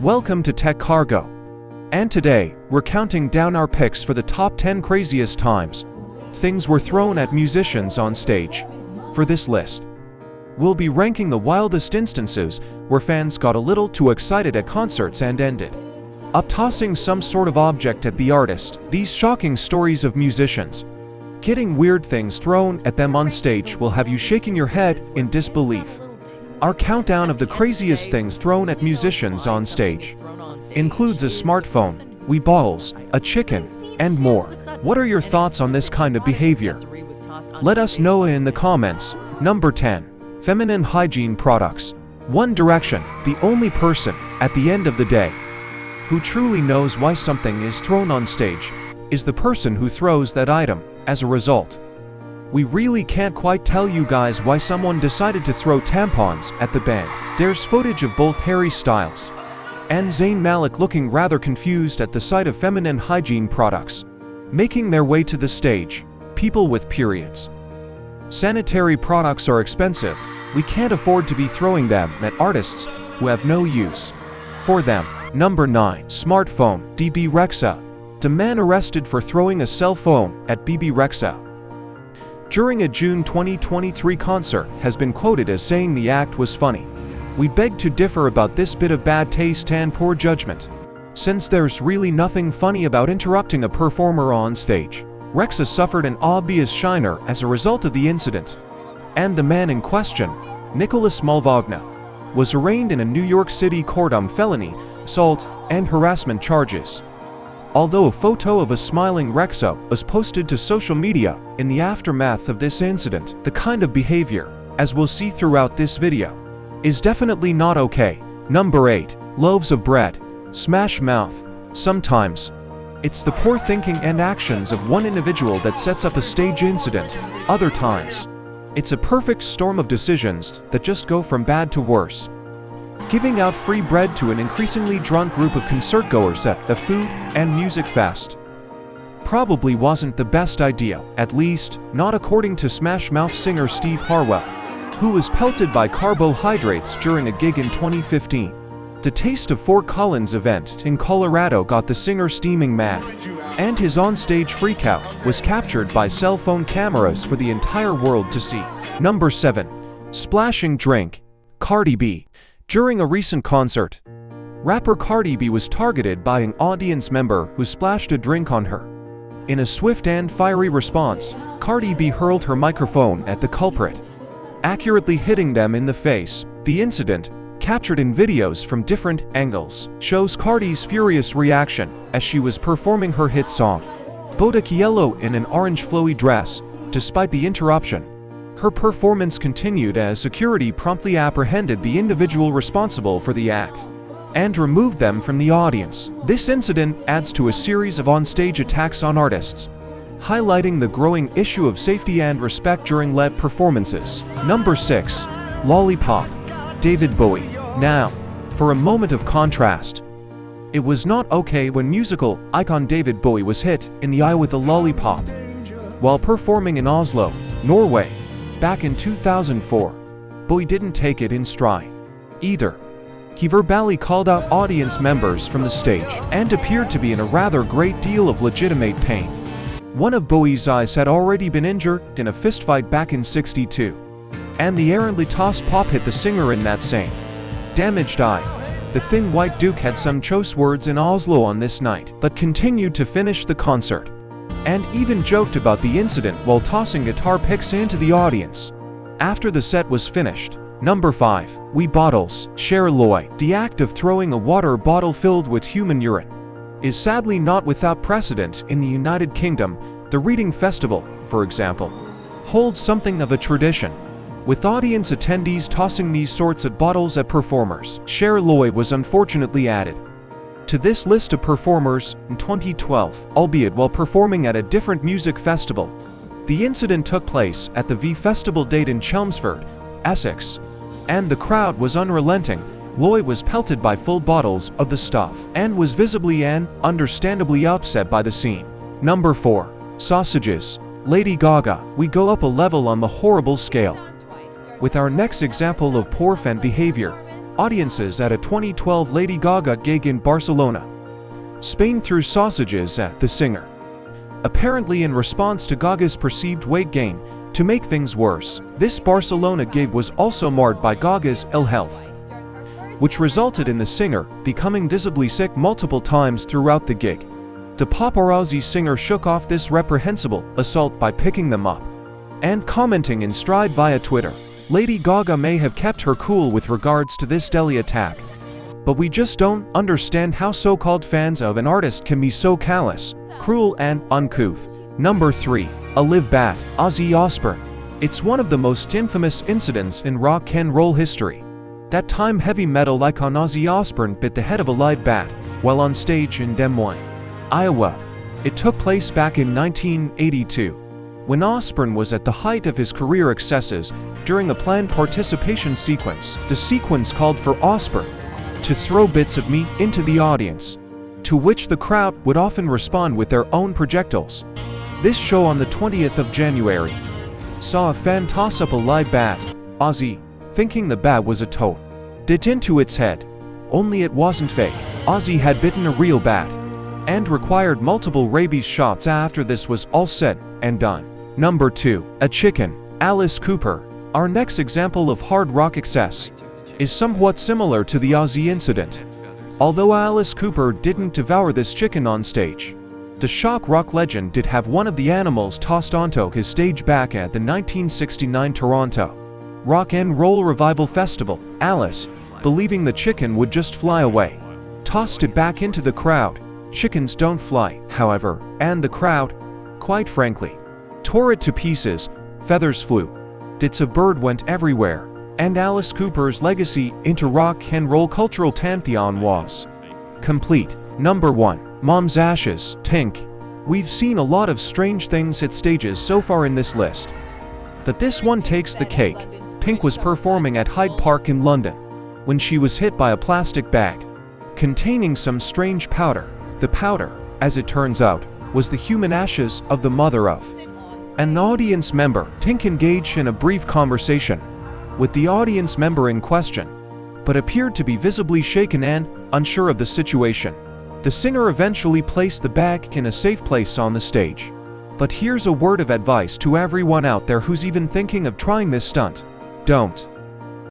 Welcome to Tech Cargo. And today, we're counting down our picks for the top 10 craziest times things were thrown at musicians on stage. For this list, we'll be ranking the wildest instances where fans got a little too excited at concerts and ended up tossing some sort of object at the artist. These shocking stories of musicians getting weird things thrown at them on stage will have you shaking your head in disbelief. Our countdown of the craziest things thrown at musicians on stage includes a smartphone, wee bottles, a chicken, and more. What are your thoughts on this kind of behavior? Let us know in the comments. Number 10. Feminine hygiene products. One Direction, the only person, at the end of the day, who truly knows why something is thrown on stage is the person who throws that item. As a result, we really can't quite tell you guys why someone decided to throw tampons at the band. There's footage of both Harry Styles and Zayn Malik looking rather confused at the sight of feminine hygiene products making their way to the stage. People with periods. Sanitary products are expensive. We can't afford to be throwing them at artists who have no use for them. Number 9. Smartphone. Bebe Rexa. The man arrested for throwing a cell phone at Bebe Rexa during a June 2023 concert has been quoted as saying the act was funny. We beg to differ about this bit of bad taste and poor judgment, since there's really nothing funny about interrupting a performer on stage. Rexa suffered an obvious shiner as a result of the incident, and the man in question, Nicholas Mulvagna, was arraigned in a New York City court on felony, assault, and harassment charges. Although a photo of a smiling Rexa was posted to social media in the aftermath of this incident, the kind of behavior, as we'll see throughout this video, is definitely not okay. Number 8. Loaves of bread. Smash mouth. Sometimes, it's the poor thinking and actions of one individual that sets up a stage incident. Other times, it's a perfect storm of decisions that just go from bad to worse. Giving out free bread to an increasingly drunk group of concertgoers at a food and music fest probably wasn't the best idea, at least not according to Smash Mouth singer Steve Harwell, who was pelted by carbohydrates during a gig in 2015. The Taste of Fort Collins event in Colorado got the singer steaming mad, and his onstage freakout was captured by cell phone cameras for the entire world to see. Number 7. Splashing drink. Cardi B. During a recent concert, rapper Cardi B was targeted by an audience member who splashed a drink on her. In a swift and fiery response, Cardi B hurled her microphone at the culprit, accurately hitting them in the face. The incident, captured in videos from different angles, shows Cardi's furious reaction as she was performing her hit song, Bodak Yellow, in an orange flowy dress. Despite the interruption, her performance continued as security promptly apprehended the individual responsible for the act and removed them from the audience. This incident adds to a series of on-stage attacks on artists, highlighting the growing issue of safety and respect during live performances. Number 6. Lollipop. David Bowie. Now, for a moment of contrast. It was not okay when musical icon David Bowie was hit in the eye with a lollipop while performing in Oslo, Norway, back in 2004. Bowie didn't take it in stride either. He verbally called out audience members from the stage and appeared to be in a rather great deal of legitimate pain. One of Bowie's eyes had already been injured in a fistfight back in '62, and the errantly tossed pop hit the singer in that same damaged eye. The Thin White Duke had some choice words in Oslo on this night, but continued to finish the concert, and even joked about the incident while tossing guitar picks into the audience after the set was finished. Number 5. Wee bottles. Cher, Lloyd. The act of throwing a water bottle filled with human urine is sadly not without precedent in the United Kingdom. The Reading Festival, for example, holds something of a tradition, with audience attendees tossing these sorts of bottles at performers. Cher, Lloyd was unfortunately added to this list of performers in 2012, albeit while performing at a different music festival. The incident took place at the V Festival date in Chelmsford, Essex, and the crowd was unrelenting. Lloyd was pelted by full bottles of the stuff and was visibly and understandably upset by the scene. Number 4. Sausages. Lady Gaga. We go up a level on the horrible scale with our next example of poor fan behavior. audiences at a 2012 Lady Gaga gig in Barcelona, Spain threw sausages at the singer, apparently in response to Gaga's perceived weight gain. To make things worse, this Barcelona gig was also marred by Gaga's ill health, which resulted in the singer becoming visibly sick multiple times throughout the gig. The paparazzi singer shook off this reprehensible assault by picking them up and commenting in stride via Twitter. Lady Gaga may have kept her cool with regards to this deadly attack, but we just don't understand how so-called fans of an artist can be so callous, cruel, and uncouth. Number 3. A live bat, Ozzy Osbourne. It's one of the most infamous incidents in rock and roll history. That time heavy metal icon Ozzy Osbourne bit the head of a live bat while on stage in Des Moines, Iowa. It took place back in 1982, when Osbourne was at the height of his career excesses during a planned participation sequence. The sequence called for Osbourne to throw bits of meat into the audience, to which the crowd would often respond with their own projectiles. This show on the 20th of January saw a fan toss up a live bat. Ozzy, thinking the bat was a toad, bit into its head. Only it wasn't fake. Ozzy had bitten a real bat and required multiple rabies shots after this was all said and done. Number 2. A chicken, Alice Cooper. Our next example of hard rock excess is somewhat similar to the Ozzy incident, although Alice Cooper didn't devour this chicken on stage. The shock rock legend did have one of the animals tossed onto his stage back at the 1969 Toronto Rock and Roll Revival Festival. Alice, believing the chicken would just fly away, tossed it back into the crowd. Chickens don't fly, however, and the crowd, quite frankly, tore it to pieces. Feathers flew, bits of bird went everywhere, and Alice Cooper's legacy into rock and roll cultural pantheon was complete. Number 1. Mom's Ashes, Pink. We've seen a lot of strange things hit stages so far in this list, but this one takes the cake. Pink was performing at Hyde Park in London when she was hit by a plastic bag containing some strange powder. The powder, as it turns out, was the human ashes of the mother of an audience member. Pink engaged in a brief conversation with the audience member in question, but appeared to be visibly shaken and unsure of the situation. The singer eventually placed the bag in a safe place on the stage. But here's a word of advice to everyone out there who's even thinking of trying this stunt. Don't.